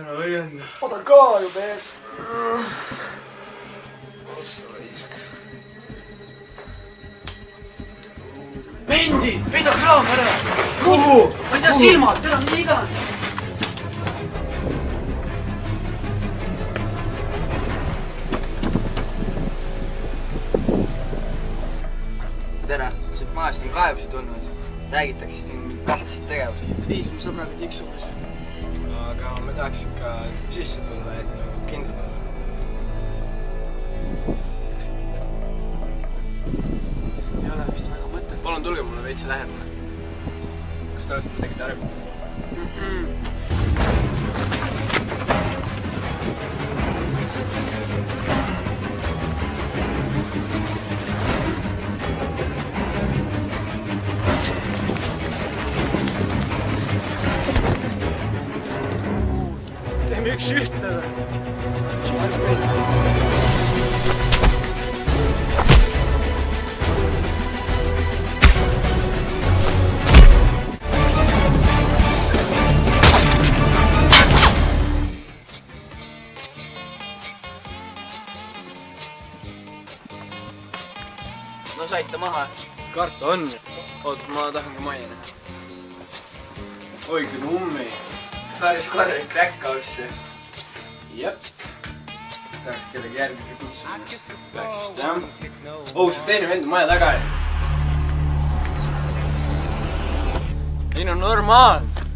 ära õienda. Odan ka ju mees. Vendi, peida kraam ära. Kuhu? Ma ei tea, silmad, tere, mida iganes. Tere, siit majast on kaebusi tulnud. Räägitakse siin kahtlaseid tegevusi. Viis, me sõbraga tiksume siin. Aga me tahaks ikka sisse tulla, et nagu kindlalt olla. Ei ole vist väga mõtet. Palun tulge mulle veitsi lähemale. Kas te olete midagi tarvinud? Teeme üks ühte või? No saite maha. Karta on. Oot, ma tahan ka majja näha. Oi, kui nummi. Päris korralik räkkauss. Jep. Tahaks kellegi järgi kutsuda. Peaks vist jah. Oh, see teine vend on maja taga. Ei no normaalne.